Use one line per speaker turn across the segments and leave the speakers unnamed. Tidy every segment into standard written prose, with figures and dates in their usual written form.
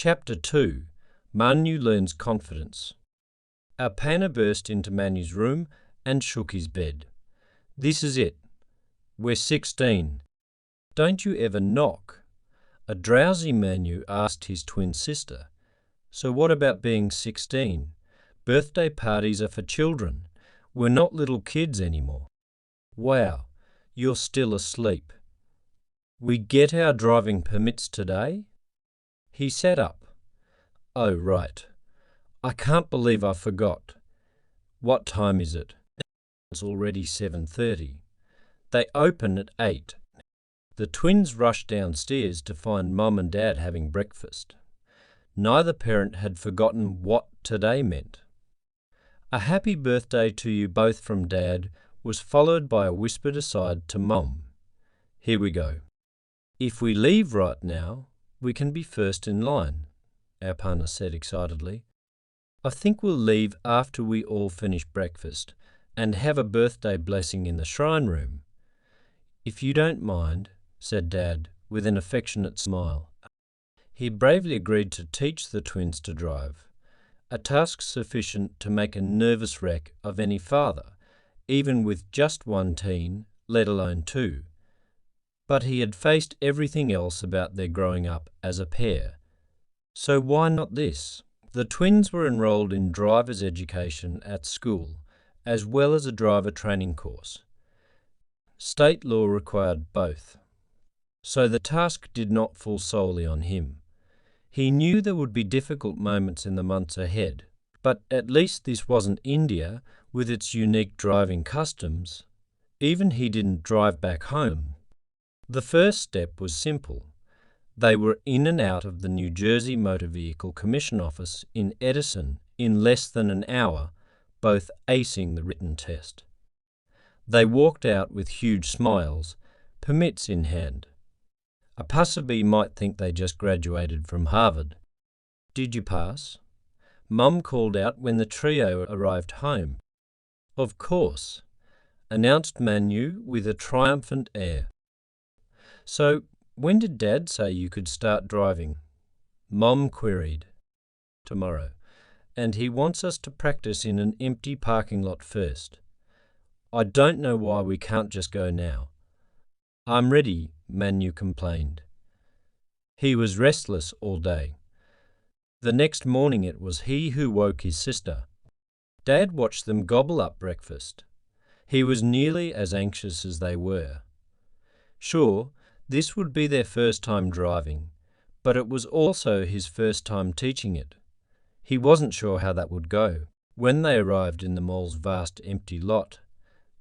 Chapter 2. Manu learns confidence. Alpana burst into Manu's room and shook his bed. "This is it. We're 16. Don't you ever knock?" A drowsy Manu asked his twin sister. "So what about being 16? Birthday parties are for children. We're not little kids anymore." "Wow, you're still asleep. We get our driving permits today?" He sat up. "Oh, right. I can't believe I forgot. What time is it?" "It's already 7:30. They open at 8. The twins rushed downstairs to find Mum and Dad having breakfast. Neither parent had forgotten what today meant. "A happy birthday to you both from Dad" was followed by a whispered aside to Mum. "Here we go. If we leave right now, we can be first in line," Alpana said excitedly. "I think we'll leave after we all finish breakfast and have a birthday blessing in the shrine room." "If you don't mind," said Dad with an affectionate smile. He bravely agreed to teach the twins to drive, a task sufficient to make a nervous wreck of any father, even with just one teen, let alone two. But he had faced everything else about their growing up as a pair. So why not this? The twins were enrolled in driver's education at school, as well as a driver training course. State law required both. So the task did not fall solely on him. He knew there would be difficult moments in the months ahead, but at least this wasn't India with its unique driving customs. Even he didn't drive back home. The first step was simple. They were in and out of the New Jersey Motor Vehicle Commission office in Edison in less than an hour, both acing the written test. They walked out with huge smiles, permits in hand. A passerby might think they just graduated from Harvard. "Did you pass?" Mum called out when the trio arrived home. "Of course," announced Manu with a triumphant air. "So, when did Dad say you could start driving?" Mum queried. "Tomorrow, and he wants us to practice in an empty parking lot first. I don't know why we can't just go now." "I'm ready," Manu complained. He was restless all day. The next morning it was he who woke his sister. Dad watched them gobble up breakfast. He was nearly as anxious as they were. Sure, this would be their first time driving, but it was also his first time teaching it. He wasn't sure how that would go. When they arrived in the mall's vast empty lot,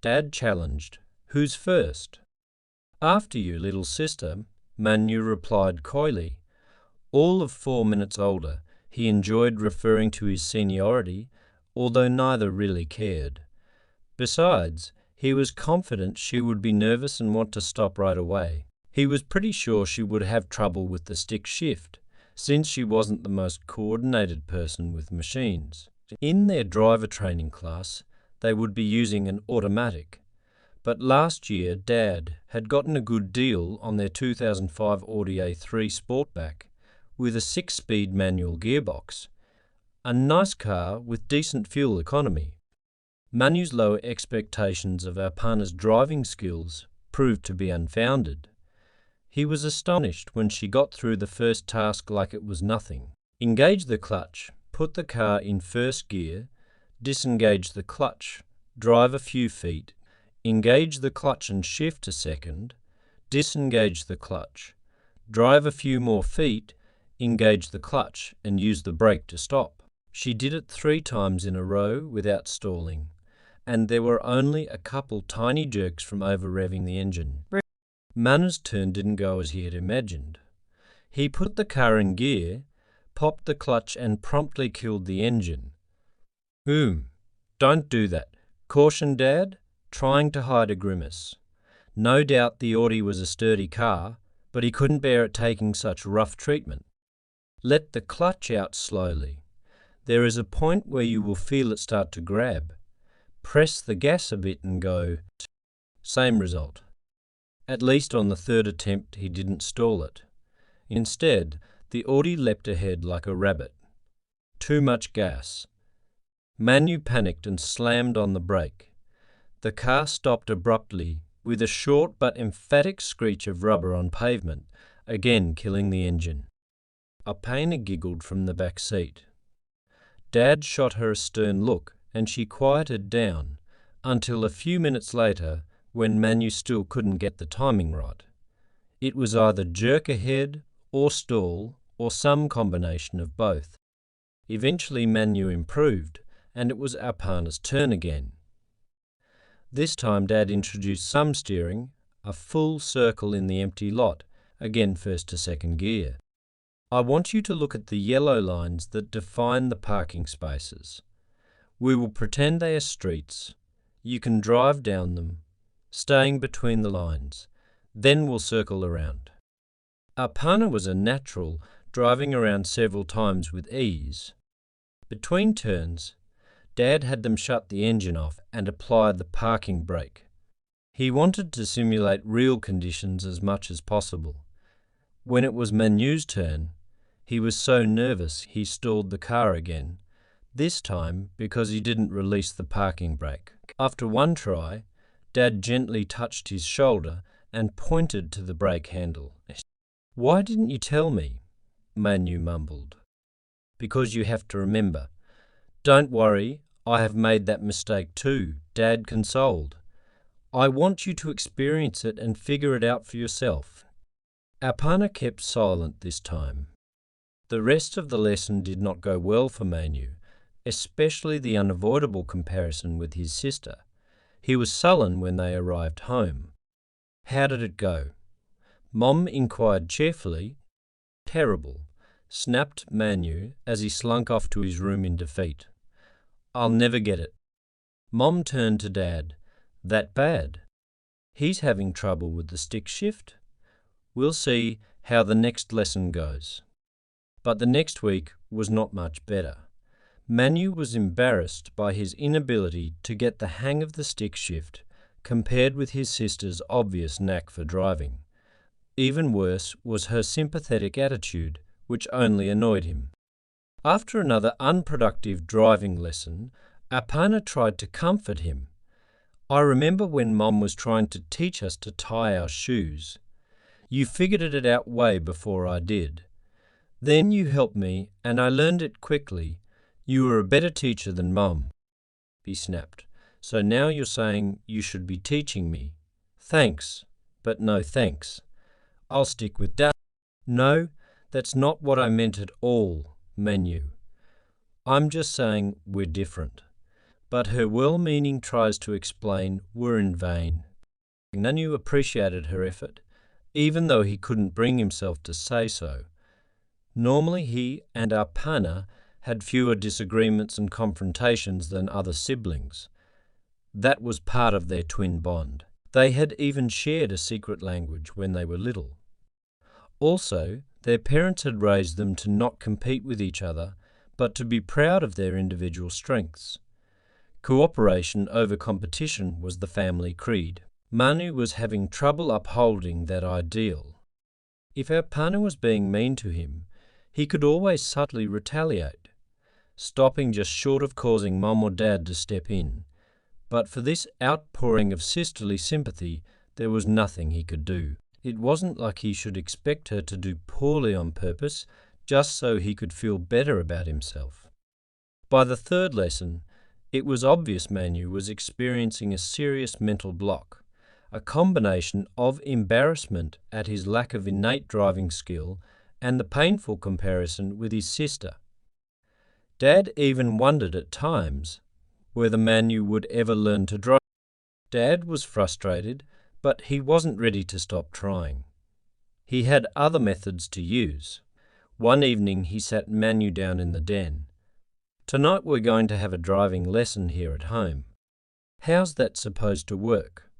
Dad challenged, "Who's first?" "After you, little sister," Manu replied coyly. All of 4 minutes older, he enjoyed referring to his seniority, although neither really cared. Besides, he was confident she would be nervous and want to stop right away. He was pretty sure she would have trouble with the stick shift, since she wasn't the most coordinated person with machines. In their driver training class, they would be using an automatic. But last year, Dad had gotten a good deal on their 2005 Audi A3 Sportback with a 6-speed manual gearbox, a nice car with decent fuel economy. Manu's lower expectations of Alpana's driving skills proved to be unfounded. He was astonished when she got through the first task like it was nothing. Engage the clutch, put the car in first gear, disengage the clutch, drive a few feet, engage the clutch and shift a second, disengage the clutch, drive a few more feet, engage the clutch and use the brake to stop. She did it 3 times in a row without stalling, and there were only a couple tiny jerks from over-revving the engine. Manu's turn didn't go as he had imagined. He put the car in gear, popped the clutch and promptly killed the engine. Don't do that. Caution, Dad," trying to hide a grimace. No doubt the Audi was a sturdy car, but he couldn't bear it taking such rough treatment. "Let the clutch out slowly. There is a point where you will feel it start to grab. Press the gas a bit and go." Same result. At least on the third attempt he didn't stall it. Instead, The Audi leapt ahead like a rabbit. Too much gas. Manu panicked and slammed on the brake. The car stopped abruptly with a short but emphatic screech of rubber on pavement, again killing the engine. Apana giggled from the back seat. Dad shot her a stern look and she quieted down until a few minutes later, when Manu still couldn't get the timing right. It was either jerk ahead or stall or some combination of both. Eventually Manu improved and it was Apana's turn again. This time Dad introduced some steering, a full circle in the empty lot, again first to second gear. I want you to look at the yellow lines that define the parking spaces. We will pretend they are streets. You can drive down them, staying between the lines. Then we'll circle around. Apana was a natural, driving around several times with ease. Between turns, Dad had them shut the engine off and apply the parking brake. He wanted to simulate real conditions as much as possible. When it was Manu's turn, he was so nervous he stalled the car again, this time because he didn't release the parking brake. After one try, Dad gently touched his shoulder and pointed to the brake handle. "Why didn't you tell me?" Manu mumbled. "Because you have to remember. Don't worry, I have made that mistake too," Dad consoled. "I want you to experience it and figure it out for yourself." Apana kept silent this time. The rest of the lesson did not go well for Manu, especially the unavoidable comparison with his sister. He was sullen when they arrived home. "How did it go?" Mom inquired cheerfully. "Terrible," snapped Manu as he slunk off to his room in defeat. "I'll never get it." Mom turned to Dad. "That bad? He's having trouble with the stick shift? We'll see how the next lesson goes." But the next week was not much better. Manu was embarrassed by his inability to get the hang of the stick shift compared with his sister's obvious knack for driving. Even worse was her sympathetic attitude, which only annoyed him. After another unproductive driving lesson, Apana tried to comfort him. "I remember when Mom was trying to teach us to tie our shoes. You figured it out way before I did. Then you helped me and I learned it quickly. You were a better teacher than Mom." He snapped. "So now you're saying you should be teaching me. Thanks, but no thanks. I'll stick with Dad." "No, that's not what I meant at all, Manu. I'm just saying we're different." But her well-meaning tries to explain were in vain. Manu appreciated her effort, even though he couldn't bring himself to say so. Normally he and Apana had fewer disagreements and confrontations than other siblings. That was part of their twin bond. They had even shared a secret language when they were little. Also, their parents had raised them to not compete with each other, but to be proud of their individual strengths. Cooperation over competition was the family creed. Manu was having trouble upholding that ideal. If Apana was being mean to him, he could always subtly retaliate, stopping just short of causing Mom or Dad to step in. But for this outpouring of sisterly sympathy, there was nothing he could do. It wasn't like he should expect her to do poorly on purpose, just so he could feel better about himself. By the third lesson, it was obvious Manu was experiencing a serious mental block, a combination of embarrassment at his lack of innate driving skill and the painful comparison with his sister. Dad even wondered at times whether Manu would ever learn to drive. Dad was frustrated, but he wasn't ready to stop trying. He had other methods to use. One evening he sat Manu down in the den. "Tonight we're going to have a driving lesson here at home. How's that supposed to work?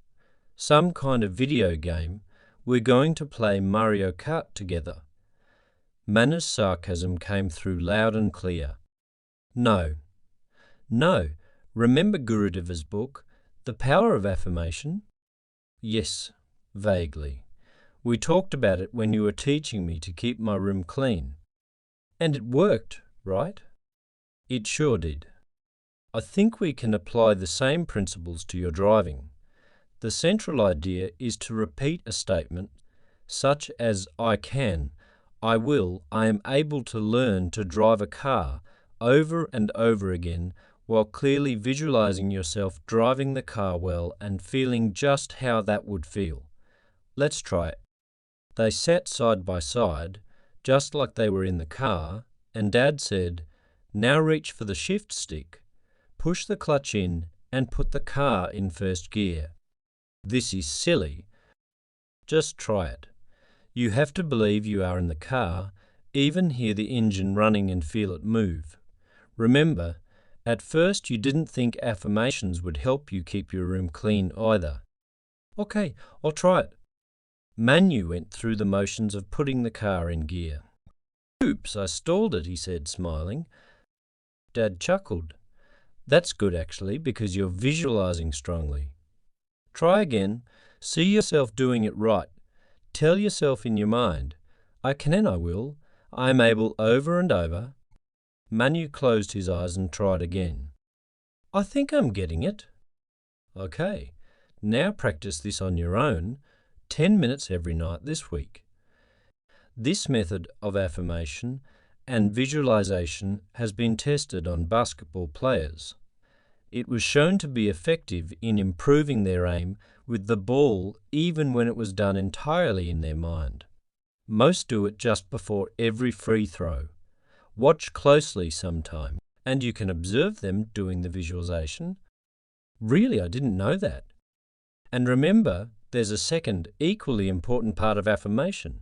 Some kind of video game. We're going to play Mario Kart together." Manu's sarcasm came through loud and clear. No. Remember Gurudeva's book, The Power of Affirmation? Yes, vaguely. We talked about it when you were teaching me to keep my room clean. And it worked, right? It sure did. I think we can apply the same principles to your driving. The central idea is to repeat a statement such as I can, I will, I am able to learn to drive a car over and over again while clearly visualizing yourself driving the car well and feeling just how that would feel. Let's try it. They sat side by side, just like they were in the car, and Dad said, "Now reach for the shift stick, push the clutch in, and put the car in first gear." This is silly. Just try it. You have to believe you are in the car, even hear the engine running and feel it move. Remember, at first you didn't think affirmations would help you keep your room clean either. Okay, I'll try it. Manu went through the motions of putting the car in gear. "Oops, I stalled it," he said, smiling. Dad chuckled. "That's good actually, because you're visualizing strongly. Try again. See yourself doing it right. Tell yourself in your mind, I can and I will. I am able over and over." Manu closed his eyes and tried again. "I think I'm getting it." Okay, now practice this on your own, 10 minutes every night this week. This method of affirmation and visualization has been tested on basketball players. It was shown to be effective in improving their aim with the ball even when it was done entirely in their mind. Most do it just before every free throw. Watch closely sometime, and you can observe them doing the visualization. Really, I didn't know that. And remember, there's a second, equally important part of affirmation.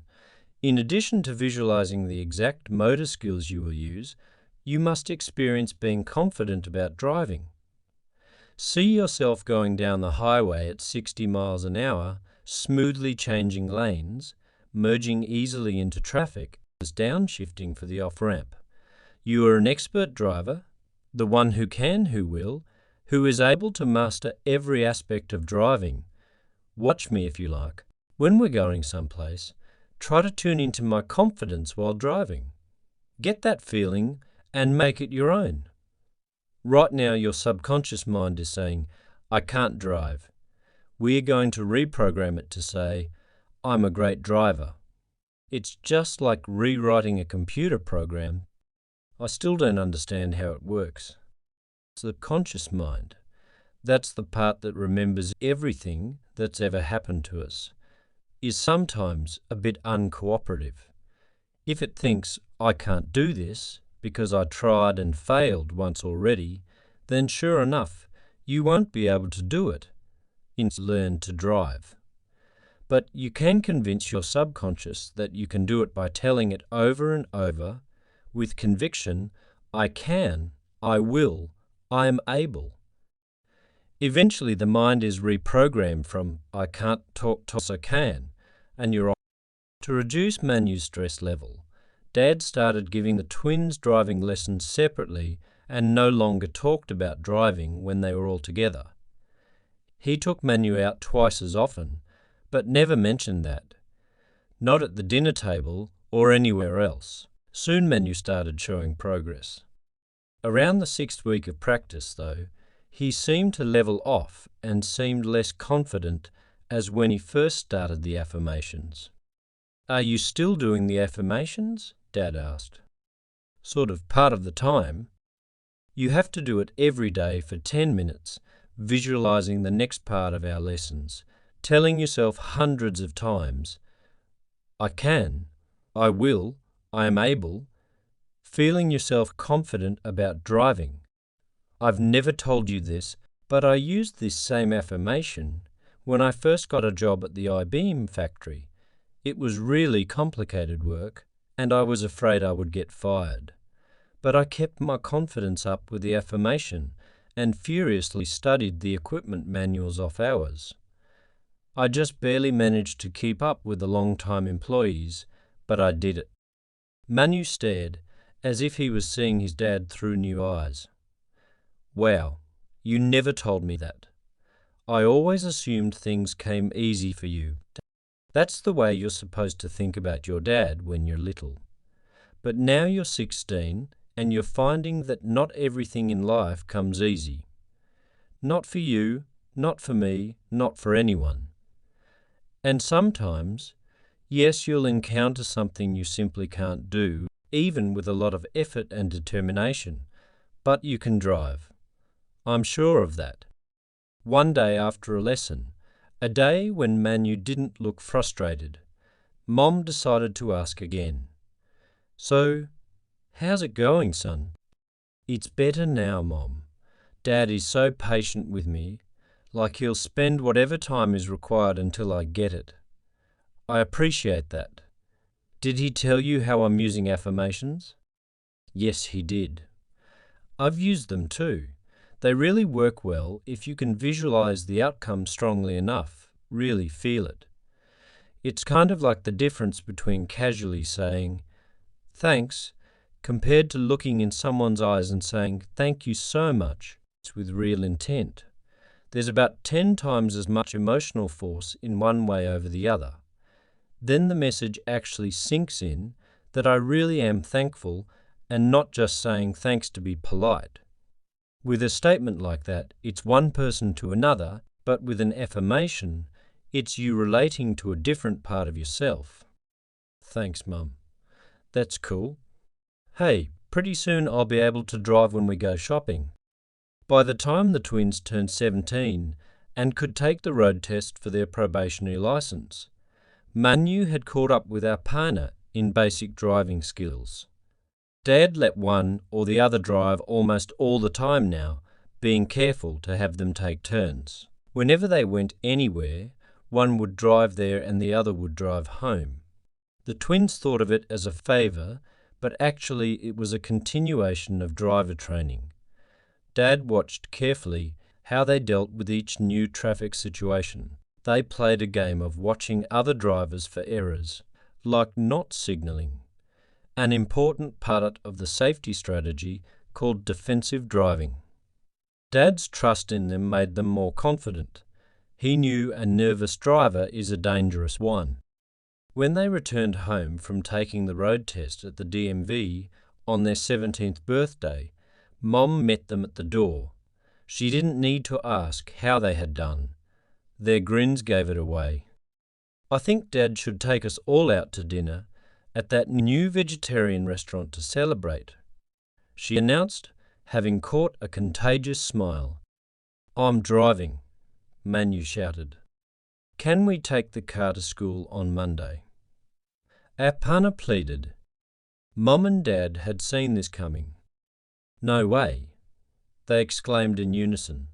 In addition to visualizing the exact motor skills you will use, you must experience being confident about driving. See yourself going down the highway at 60 miles an hour, smoothly changing lanes, merging easily into traffic, as downshifting for the off-ramp. You are an expert driver, the one who can, who will, who is able to master every aspect of driving. Watch me if you like. When we're going someplace, try to tune into my confidence while driving. Get that feeling and make it your own. Right now, your subconscious mind is saying, I can't drive. We're going to reprogram it to say, I'm a great driver. It's just like rewriting a computer program. I still don't understand how it works. It's the conscious mind. That's the part that remembers everything that's ever happened to us, is sometimes a bit uncooperative. If it thinks, I can't do this because I tried and failed once already, then sure enough, you won't be able to do it. Learn to drive. But you can convince your subconscious that you can do it by telling it over and over with conviction, I can, I will, I am able. Eventually the mind is reprogrammed from I can't talk to I can, and you're off. To reduce Manu's stress level, Dad started giving the twins driving lessons separately and no longer talked about driving when they were all together. He took Manu out twice as often, but never mentioned that. Not at the dinner table or anywhere else. Soon Manu started showing progress. Around the 6th week of practice, though, he seemed to level off and seemed less confident as when he first started the affirmations. Are you still doing the affirmations? Dad asked. Sort of part of the time. You have to do it every day for 10 minutes, visualizing the next part of our lessons, telling yourself hundreds of times, I can, I will, I am able, feeling yourself confident about driving. I've never told you this, but I used this same affirmation when I first got a job at the I-beam factory. It was really complicated work, and I was afraid I would get fired. But I kept my confidence up with the affirmation and furiously studied the equipment manuals off hours. I just barely managed to keep up with the long-time employees, but I did it. Manu stared, as if he was seeing his dad through new eyes. Wow, you never told me that. I always assumed things came easy for you. That's the way you're supposed to think about your dad when you're little. But now you're 16 and you're finding that not everything in life comes easy. Not for you, not for me, not for anyone. And sometimes, yes, you'll encounter something you simply can't do, even with a lot of effort and determination, but you can drive. I'm sure of that. One day after a lesson, a day when Manu didn't look frustrated, Mom decided to ask again. So, how's it going, son? It's better now, Mom. Dad is so patient with me, like he'll spend whatever time is required until I get it. I appreciate that. Did he tell you how I'm using affirmations? Yes, he did. I've used them too. They really work well if you can visualize the outcome strongly enough, really feel it. It's kind of like the difference between casually saying, thanks, compared to looking in someone's eyes and saying, thank you so much, with real intent. There's about 10 times as much emotional force in one way over the other. Then the message actually sinks in that I really am thankful and not just saying thanks to be polite. With a statement like that, it's one person to another, but with an affirmation, it's you relating to a different part of yourself. Thanks, Mum. That's cool. Hey, pretty soon I'll be able to drive when we go shopping. By the time the twins turned 17 and could take the road test for their probationary license, Manu had caught up with our partner in basic driving skills. Dad let one or the other drive almost all the time now, being careful to have them take turns. Whenever they went anywhere, one would drive there and the other would drive home. The twins thought of it as a favour, but actually it was a continuation of driver training. Dad watched carefully how they dealt with each new traffic situation. They played a game of watching other drivers for errors, like not signalling, an important part of the safety strategy called defensive driving. Dad's trust in them made them more confident. He knew a nervous driver is a dangerous one. When they returned home from taking the road test at the DMV on their 17th birthday, Mom met them at the door. She didn't need to ask how they had done. Their grins gave it away. I think Dad should take us all out to dinner at that new vegetarian restaurant to celebrate, she announced, having caught a contagious smile. I'm driving, Manu shouted. Can we take the car to school on Monday? Apana pleaded. Mom and Dad had seen this coming. No way, they exclaimed in unison.